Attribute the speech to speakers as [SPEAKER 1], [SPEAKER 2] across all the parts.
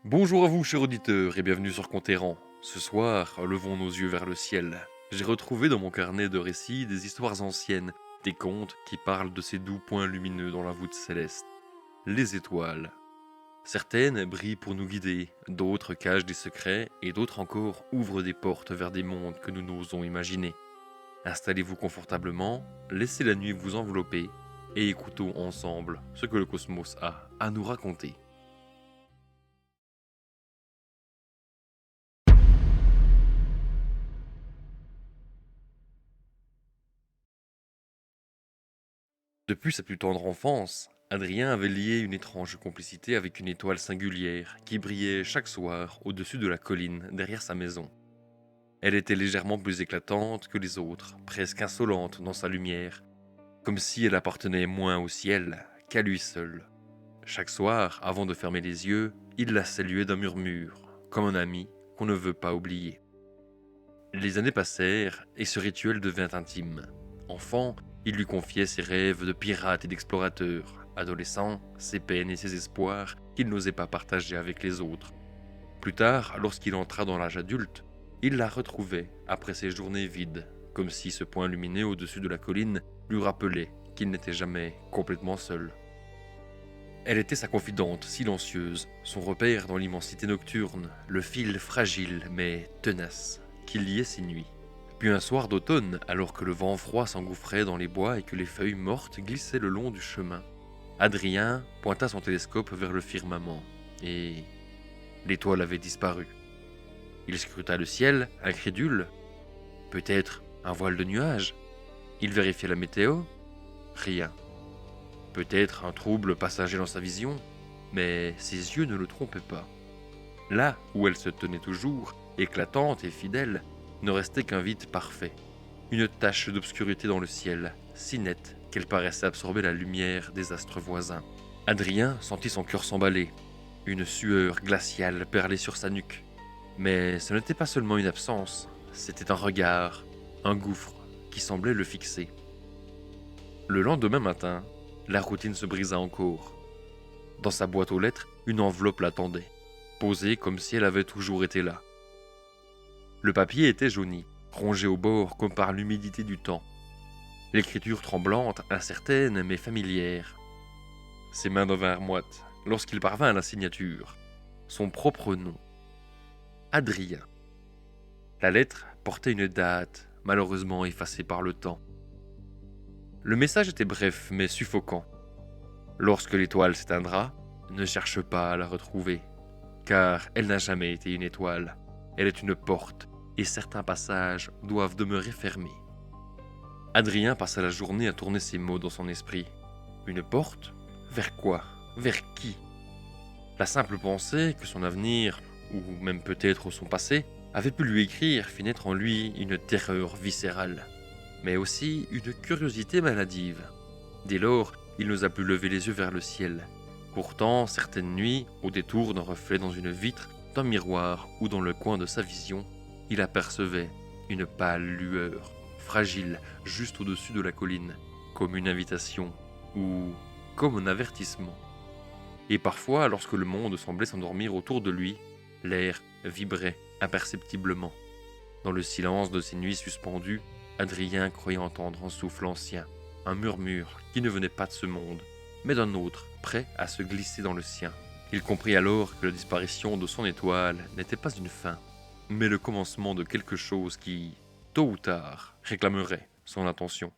[SPEAKER 1] Bonjour à vous, chers auditeurs, et bienvenue sur Conterrand. Ce soir, levons nos yeux vers le ciel. J'ai retrouvé dans mon carnet de récits des histoires anciennes, des contes qui parlent de ces doux points lumineux dans la voûte céleste. Les étoiles. Certaines brillent pour nous guider, d'autres cachent des secrets, et d'autres encore ouvrent des portes vers des mondes que nous n'osons imaginer. Installez-vous confortablement, laissez la nuit vous envelopper, et écoutons ensemble ce que le cosmos a à nous raconter. Depuis sa plus tendre enfance, Adrien avait lié une étrange complicité avec une étoile singulière qui brillait chaque soir au-dessus de la colline derrière sa maison. Elle était légèrement plus éclatante que les autres, presque insolente dans sa lumière, comme si elle appartenait moins au ciel qu'à lui seul. Chaque soir, avant de fermer les yeux, il la saluait d'un murmure, comme un ami qu'on ne veut pas oublier. Les années passèrent et ce rituel devint intime. Enfant, il lui confiait ses rêves de pirate et d'explorateur. Adolescent, ses peines et ses espoirs qu'il n'osait pas partager avec les autres. Plus tard, lorsqu'il entra dans l'âge adulte, il la retrouvait après ses journées vides, comme si ce point lumineux au-dessus de la colline lui rappelait qu'il n'était jamais complètement seul. Elle était sa confidente silencieuse, son repère dans l'immensité nocturne, le fil fragile mais tenace qui liait ses nuits. Puis un soir d'automne, alors que le vent froid s'engouffrait dans les bois et que les feuilles mortes glissaient le long du chemin, Adrien pointa son télescope vers le firmament, et l'étoile avait disparu. Il scruta le ciel, incrédule. Peut-être un voile de nuages. Il vérifia la météo. Rien. Peut-être un trouble passager dans sa vision, mais ses yeux ne le trompaient pas. Là où elle se tenait toujours, éclatante et fidèle, ne restait qu'un vide parfait. Une tache d'obscurité dans le ciel, si nette qu'elle paraissait absorber la lumière des astres voisins. Adrien sentit son cœur s'emballer. Une sueur glaciale perlait sur sa nuque. Mais ce n'était pas seulement une absence, c'était un regard, un gouffre qui semblait le fixer. Le lendemain matin, la routine se brisa encore. Dans sa boîte aux lettres, une enveloppe l'attendait, posée comme si elle avait toujours été là. Le papier était jauni, rongé au bord comme par l'humidité du temps. L'écriture tremblante, incertaine mais familière. Ses mains devinrent moites lorsqu'il parvint à la signature. Son propre nom. Adrien. La lettre portait une date, malheureusement effacée par le temps. Le message était bref mais suffocant. Lorsque l'étoile s'éteindra, ne cherche pas à la retrouver, car elle n'a jamais été une étoile. Elle est une porte, et certains passages doivent demeurer fermés. Adrien passa la journée à tourner ces mots dans son esprit. Une porte? Vers quoi? Vers qui? La simple pensée que son avenir, ou même peut-être son passé, avait pu lui écrire fit naître en lui une terreur viscérale, mais aussi une curiosité maladive. Dès lors, il n'osa plus lever les yeux vers le ciel. Pourtant, certaines nuits, au détour d'un reflet dans une vitre, d'un miroir ou dans le coin de sa vision, il apercevait une pâle lueur, fragile, juste au-dessus de la colline, comme une invitation ou comme un avertissement. Et parfois, lorsque le monde semblait s'endormir autour de lui, l'air vibrait imperceptiblement. Dans le silence de ces nuits suspendues, Adrien croyait entendre un souffle ancien, un murmure qui ne venait pas de ce monde, mais d'un autre, prêt à se glisser dans le sien. Il comprit alors que la disparition de son étoile n'était pas une fin, mais le commencement de quelque chose qui, tôt ou tard, réclamerait son attention.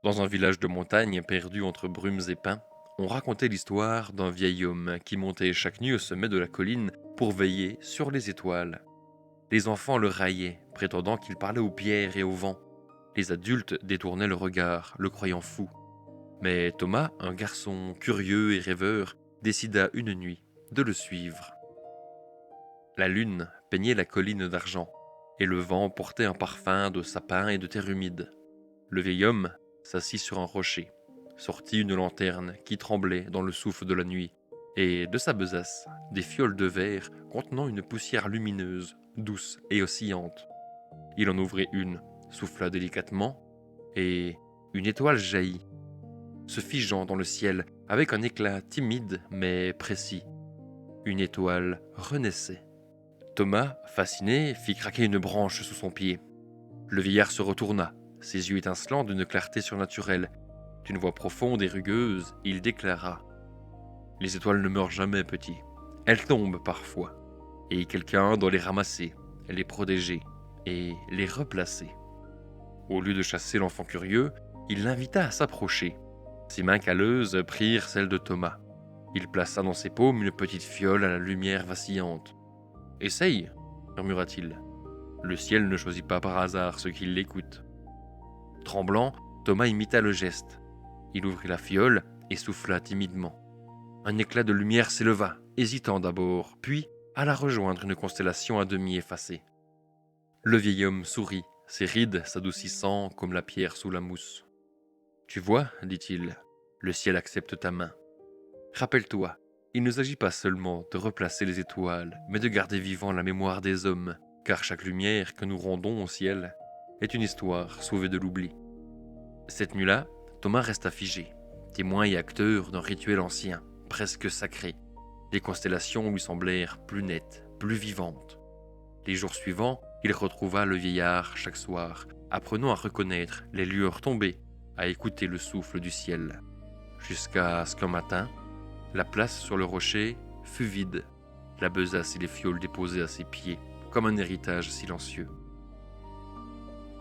[SPEAKER 1] Dans un village de montagne perdu entre brumes et pins, on racontait l'histoire d'un vieil homme qui montait chaque nuit au sommet de la colline pour veiller sur les étoiles. Les enfants le raillaient, prétendant qu'il parlait aux pierres et au vent. Les adultes détournaient le regard, le croyant fou. Mais Thomas, un garçon curieux et rêveur, décida une nuit de le suivre. La lune peignait la colline d'argent, et le vent portait un parfum de sapin et de terre humide. Le vieil homme s'assit sur un rocher, sortit une lanterne qui tremblait dans le souffle de la nuit, et de sa besace, des fioles de verre contenant une poussière lumineuse, douce et oscillante. Il en ouvrit une, souffla délicatement, et une étoile jaillit, se figeant dans le ciel avec un éclat timide mais précis. Une étoile renaissait. Thomas, fasciné, fit craquer une branche sous son pied. Le vieillard se retourna, ses yeux étincelants d'une clarté surnaturelle. D'une voix profonde et rugueuse, il déclara : « Les étoiles ne meurent jamais, petit. Elles tombent parfois, et quelqu'un doit les ramasser, les protéger et les replacer. » Au lieu de chasser l'enfant curieux, il l'invita à s'approcher. Ses mains calleuses prirent celles de Thomas. Il plaça dans ses paumes une petite fiole à la lumière vacillante. « Essaye, murmura-t-il. Le ciel ne choisit pas par hasard ceux qui l'écoutent. » Tremblant, Thomas imita le geste. Il ouvrit la fiole et souffla timidement. Un éclat de lumière s'éleva, hésitant d'abord, puis alla rejoindre une constellation à demi effacée. Le vieil homme sourit, ses rides s'adoucissant comme la pierre sous la mousse. « Tu vois, dit-il, le ciel accepte ta main. Rappelle-toi, il ne s'agit pas seulement de replacer les étoiles, mais de garder vivant la mémoire des hommes, car chaque lumière que nous rendons au ciel est une histoire sauvée de l'oubli. » Cette nuit-là, Thomas resta figé, témoin et acteur d'un rituel ancien, presque sacré. Les constellations lui semblèrent plus nettes, plus vivantes. Les jours suivants, il retrouva le vieillard chaque soir, apprenant à reconnaître les lueurs tombées, à écouter le souffle du ciel. Jusqu'à ce qu'un matin, la place sur le rocher fut vide, la besace et les fioles déposées à ses pieds, comme un héritage silencieux.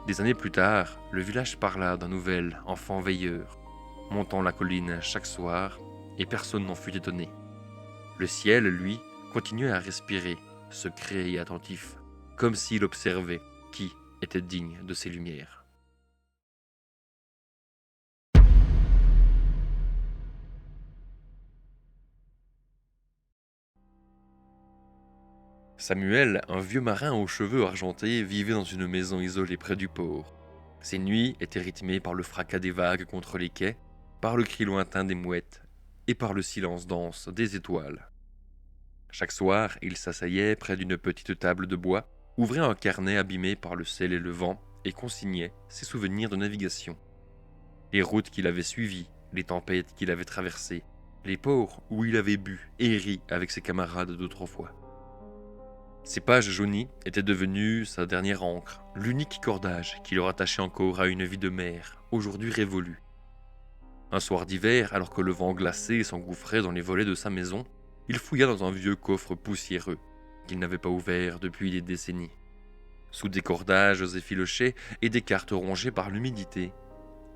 [SPEAKER 1] Des années plus tard, le village parla d'un nouvel enfant veilleur, montant la colline chaque soir, et personne n'en fut étonné. Le ciel, lui, continuait à respirer, secret et attentif, comme s'il observait qui était digne de ses lumières. Samuel, un vieux marin aux cheveux argentés, vivait dans une maison isolée près du port. Ses nuits étaient rythmées par le fracas des vagues contre les quais, par le cri lointain des mouettes et par le silence dense des étoiles. Chaque soir, il s'asseyait près d'une petite table de bois, ouvrait un carnet abîmé par le sel et le vent et consignait ses souvenirs de navigation. Les routes qu'il avait suivies, les tempêtes qu'il avait traversées, les ports où il avait bu et ri avec ses camarades d'autrefois. Ces pages jaunies étaient devenues sa dernière ancre, l'unique cordage qui le rattachait encore à une vie de mer, aujourd'hui révolue. Un soir d'hiver, alors que le vent glacé s'engouffrait dans les volets de sa maison, il fouilla dans un vieux coffre poussiéreux qu'il n'avait pas ouvert depuis des décennies. Sous des cordages effilochés et des cartes rongées par l'humidité,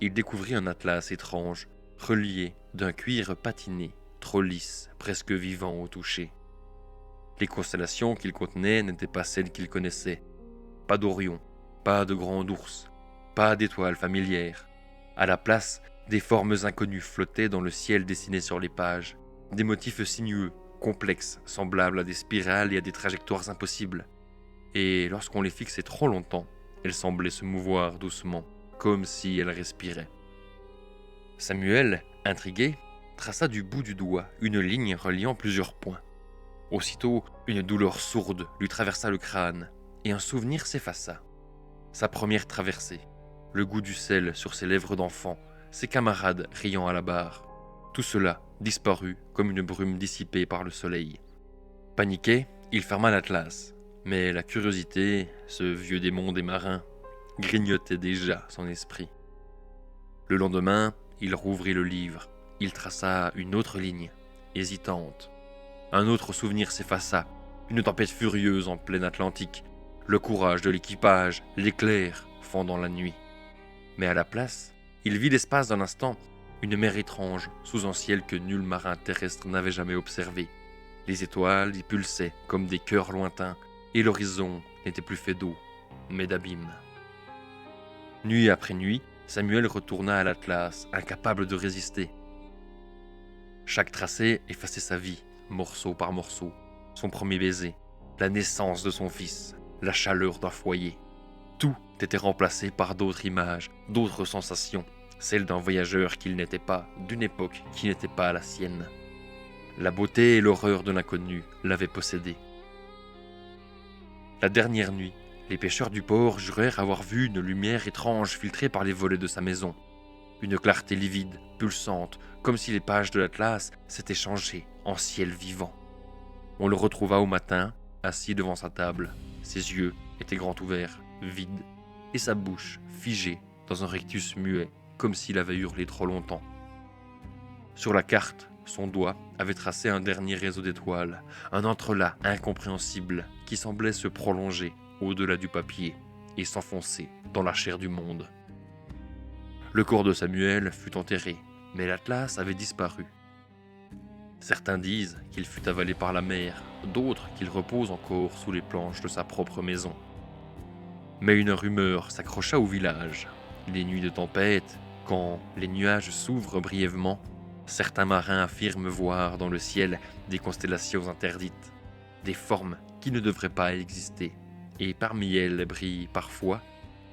[SPEAKER 1] il découvrit un atlas étrange, relié d'un cuir patiné, trop lisse, presque vivant au toucher. Les constellations qu'il contenait n'étaient pas celles qu'il connaissait. Pas d'Orion, pas de grand ours, pas d'étoiles familières. À la place, des formes inconnues flottaient dans le ciel dessiné sur les pages, des motifs sinueux, complexes, semblables à des spirales et à des trajectoires impossibles. Et lorsqu'on les fixait trop longtemps, elles semblaient se mouvoir doucement, comme si elles respiraient. Samuel, intrigué, traça du bout du doigt une ligne reliant plusieurs points. Aussitôt, une douleur sourde lui traversa le crâne, et un souvenir s'effaça. Sa première traversée, le goût du sel sur ses lèvres d'enfant, ses camarades riant à la barre. Tout cela disparut comme une brume dissipée par le soleil. Paniqué, il ferma l'atlas, mais la curiosité, ce vieux démon des marins, grignotait déjà son esprit. Le lendemain, il rouvrit le livre, il traça une autre ligne, hésitante. Un autre souvenir s'effaça, une tempête furieuse en plein Atlantique, le courage de l'équipage, l'éclair fendant la nuit. Mais à la place, il vit l'espace d'un instant une mer étrange sous un ciel que nul marin terrestre n'avait jamais observé. Les étoiles y pulsaient comme des cœurs lointains, et l'horizon n'était plus fait d'eau, mais d'abîmes. Nuit après nuit, Samuel retourna à l'Atlas, incapable de résister. Chaque tracé effaçait sa vie, morceau par morceau, son premier baiser, la naissance de son fils, la chaleur d'un foyer. Tout était remplacé par d'autres images, d'autres sensations, celles d'un voyageur qu'il n'était pas, d'une époque qui n'était pas la sienne. La beauté et l'horreur de l'inconnu l'avaient possédé. La dernière nuit, Les pêcheurs du port jurèrent avoir vu une lumière étrange filtrer par les volets de sa maison. Une clarté livide, pulsante, comme si les pages de l'Atlas s'étaient changées en ciel vivant. On le retrouva au matin, assis devant sa table. Ses yeux étaient grands ouverts, vides, et sa bouche figée dans un rictus muet, comme s'il avait hurlé trop longtemps. Sur la carte, son doigt avait tracé un dernier réseau d'étoiles, un entrelac incompréhensible qui semblait se prolonger au-delà du papier et s'enfoncer dans la chair du monde. Le corps de Samuel fut enterré, mais l'Atlas avait disparu. Certains disent qu'il fut avalé par la mer, d'autres qu'il repose encore sous les planches de sa propre maison. Mais une rumeur s'accrocha au village. Les nuits de tempête, quand les nuages s'ouvrent brièvement, certains marins affirment voir dans le ciel des constellations interdites, des formes qui ne devraient pas exister, et parmi elles brille parfois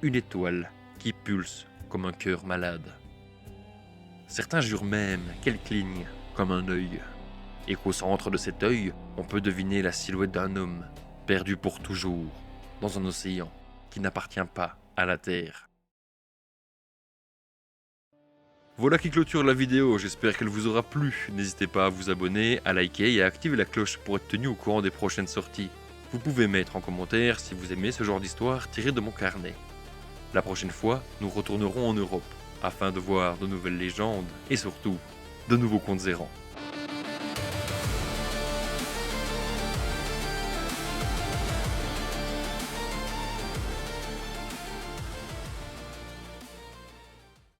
[SPEAKER 1] une étoile qui pulse comme un cœur malade. Certains jurent même qu'elle cligne comme un œil, et qu'au centre de cet œil, on peut deviner la silhouette d'un homme, perdu pour toujours, dans un océan qui n'appartient pas à la Terre. Voilà qui clôture la vidéo, j'espère qu'elle vous aura plu. N'hésitez pas à vous abonner, à liker et à activer la cloche pour être tenu au courant des prochaines sorties. Vous pouvez mettre en commentaire si vous aimez ce genre d'histoire tirée de mon carnet. La prochaine fois, nous retournerons en Europe, afin de voir de nouvelles légendes et surtout, de nouveaux contes errants.